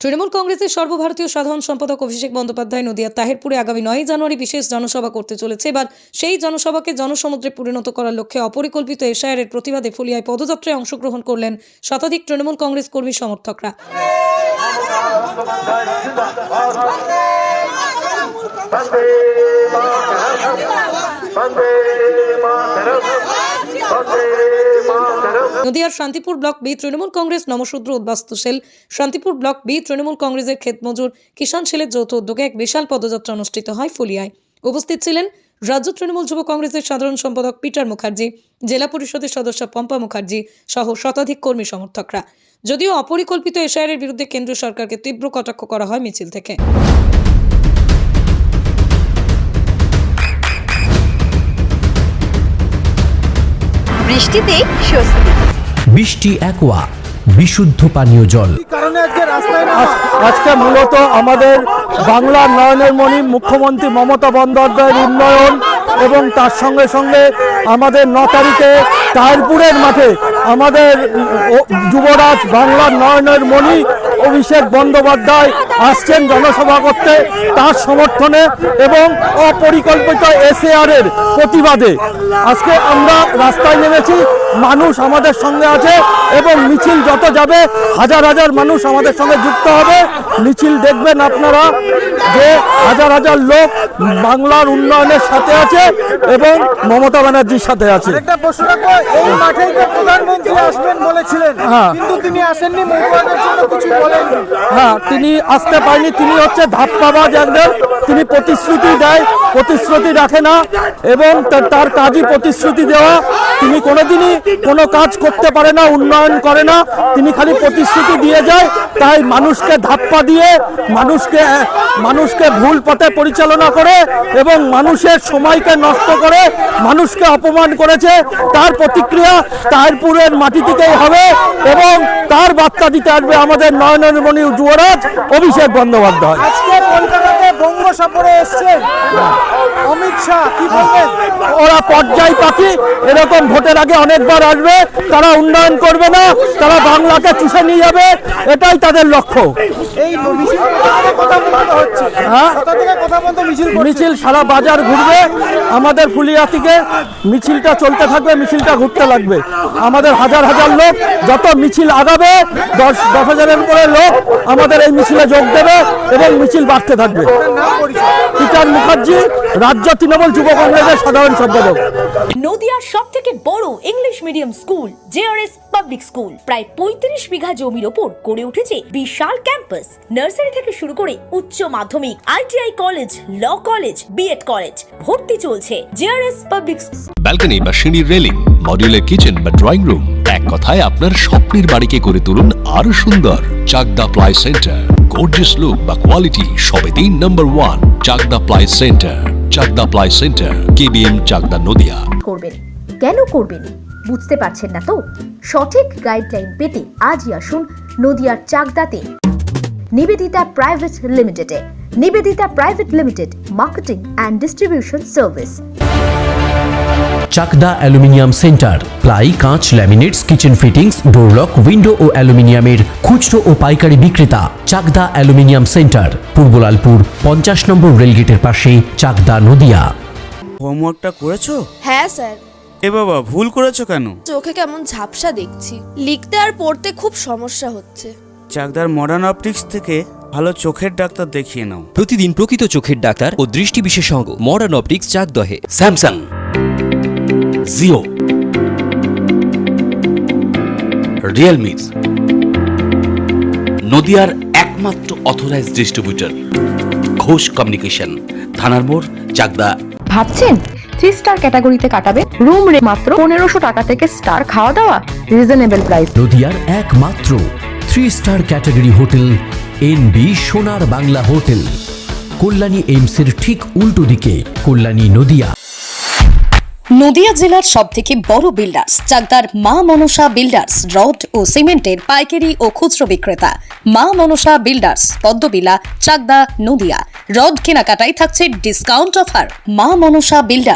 তৃণমূল কংগ্রেসের সর্বভারতীয় সাধারণ সম্পাদক অভিষেক বন্দ্যোপাধ্যায় নদিয়ার তাহিরপুরে আগামী 9 জানুয়ারি বিশেষ জনসভা করতে চলেছে। এবার সেই জনসভাকে জনসমুদ্রে পরিণত করার লক্ষ্যে অপরিকল্পিত এসআইআরের প্রতিবাদে ফুলিয়ায় পদযাত্রায় অংশগ্রহণ করলেন শতাধিক তৃণমূল কংগ্রেস কর্মী সমর্থকরা। নদিয়ার শান্তিপুর ব্লক বি তৃণমূল কংগ্রেস নমশূদ্র উদ্বাস্তু cell, Shantipur block B Trinamool কংগ্রেসের ক্ষেতমজুর কিষাণ সেলের যৌথ উদ্যোগে এক বিশাল পদযাত্রা অনুষ্ঠিত হয় ফুলিয়ায়। উপস্থিত ছিলেন রাজ্য তৃণমূল যুব কংগ্রেসের সাধারণ সম্পাদক পিটার মুখার্জি, জেলা পরিষদের সদস্য পম্পা মুখার্জি সহ শতাধিক কর্মী সমর্থকরা। যদিও অপরিকল্পিত এসআইআরের বিরুদ্ধে কেন্দ্রীয় সরকারকে তীব্র কটাক্ষ করা হয় মিছিল থেকে। বৃষ্টিতে স্বস্তি। বৃষ্টি অ্যাকোয়া বিশুদ্ধ পানীয় জল। আজকে মূলত আমাদের বাংলার নয়নের মণি মুখ্যমন্ত্রী মমতা বন্দ্যোপাধ্যায়ের উন্নয়ন এবং তার সঙ্গে সঙ্গে আমাদের 9 তারিখে তাহিরপুরের মাঠে আমাদের যুবরাজ বাংলার নয়নের মণি অভিষেক বন্দ্যোপাধ্যায় আসছেন জনসভা করতে, তার সমর্থনে এবং অপরিকল্পিত এসআইআরের প্রতিবাদে আজকে আমরা রাস্তায় নেমেছি। মানুষ আমাদের সঙ্গে আছে এবং মিছিল যত যাবে হাজার হাজার মানুষ আমাদের সঙ্গে যুক্ত হবে। মিছিল দেখবেন আপনারা যে হাজার হাজার লোক বাংলার উন্নয়নের সাথে আছে এবং মমতা ব্যানার্জির সাথে আছে। একটা প্রশ্ন রাখবো, এই মাঠেই তো প্রধানমন্ত্রী আসবেন বলেছিলেন, কিন্তু তিনি আসেননি, মমতার জন্য কিছু বলেননি। হ্যাঁ, তিনি আসতে পারেনি। তিনি হচ্ছে ধাপ্পাবাজ একদম। তিনি প্রতিশ্রুতি দেয়, প্রতিশ্রুতি রাখে না এবং তার কাজই প্রতিশ্রুতি দেওয়া। তিনি কোনোদিনই কোনো কাজ করতে পারে না, উন্নয়ন করে না। তিনি খালি প্রতিশ্রুতি দিয়ে যায়। তাই মানুষকে ধাপ্পা দিয়ে মানুষকে ভুল পথে পরিচালনা করে এবং মানুষের সময়কে নষ্ট করে মানুষকে অপমান করেছে। তার প্রতিক্রিয়া তাহিরপুরের মাটি থেকেই হবে এবং তার বার্তা দিতে আসবে আমাদের নয়নের মণি যুবরাজ অভিষেক বন্দ্যোপাধ্যায়। আজকে কলকাতাতে বঙ্গ সফরে এসেছেন অমিত শাহ, কি বলবেন? ওরা পর্যায় পাখি, এরকম ভোটের আগে অনেকবার আসবে। তারা উন্নয়ন করবে না, তারা বাংলাকে চুষে নিয়ে যাবে, এটাই তাদের লক্ষ্য। এই মিছিল সারা বাজার ঘুরবে, আমাদের ফুলিয়া থেকে মিছিলটা চলতে থাকবে, মিছিলটা ঘুরতে লাগবে। আমাদের হাজার হাজার লোক, যত মিছিল আগাবে 10,000-এর উপরে লোক আমাদের এই মিছিলে যোগ দেবে এবং মিছিল বাড়তে থাকবে। পিটার মুখার্জি, রাজ্য তৃণমূল যুব কংগ্রেসের সাধারণ সম্পাদক। নদিয়ার সবথেকে বড় English medium school JRS public school প্রায় 35 বিঘা জমির ওপর গড়ে উঠেছে বিশাল ক্যাম্পাস। নার্সারি থেকে শুরু করে উচ্চ মাধ্যমিক, ITI college, law college, BEd college, ভর্তি চলছে জেআরএস পাবলিক। ব্যালকনি বা সিঁড়ির রেলিং, মডিউলার কিচেন বা ড্রয়িং রুম, এক কথায় আপনার স্বপ্নের বাড়িকে করে তুলুন আরো সুন্দর। Chakdaha ply centre, gorgeous look বা কোয়ালিটি সবে 3 নম্বর 1 Chakdaha ply centre. Chakdaha ply centre, KBM, Chakdaha, Nadia. করবেন কেন করবেন বুঝতে পারছেন না তো? সঠিক গাইডলাইন পেতে আজই আসুন নদিয়ার চাকদাতে নিবেদিতা প্রাইভেট লিমিটেডে। Nivedita private limited, marketing and distribution service. Chakdah aluminium centre, ply, কাঁচ, laminates, kitchen fittings, door lock, window ও অ্যালুমিনিয়ামের খুচরো ও পাইকারি বিক্রেতা। চাকদা অ্যালুমিনিয়াম সেন্টার, পূর্বলালপুর 50 নম্বর রেলগেটের পাশে, চাকদা, নদিয়া। হোমওয়ার্কটা করেছো? হ্যাঁ স্যার। এ বাবা, ভুল করেছো কেন? চোখে কেমন ঝাপসা দেখছি, লিখতে আর পড়তে খুব সমস্যা হচ্ছে। চাকদার মডার্ন অপটিক্স থেকে ভালো চোখের ডাক্তার দেখিয়ে নাও। প্রতিদিন প্রকৃত চোখের ডাক্তার ও দৃষ্টি বিশেষজ্ঞ মডার্ন অপটিক্স, চাকদহে। স্যামসাং, জিও, রিয়েলমি, নদিয়ার একমাত্র অথরাইজড ডিস্ট্রিবিউটর ঘোষ কমিউনিকেশন, থানার মোড়, চাকদা। ভাবছেন 3 স্টার ক্যাটাগরিতে কাটাবেন? রুম রে মাত্র 1500 টাকা থেকে স্টার, খাওয়া দাওয়া রিজনেবল প্রাইস। নদিয়ার একমাত্র 3 স্টার ক্যাটাগরি হোটেল এনবি সোনার বাংলা হোটেল, কল্যাণী এইমসের ঠিক উল্টো দিকে, কল্যাণী, নদিয়া। নদিয়া জেলার সবথেকে বড় বিল্ডার্স চাকদার মা মনসা বিল্ডার্স, রড ও সিমেন্টের পাইকারি ও খুচরো বিক্রেতা। মা মনসা বিল্ডার্স, পদ্মবিলা, চাকদা, নদিয়া। রড কেনাকাটায় থাকছে ডিসকাউন্ট অফার। মা মনসা বিল্ডার্স,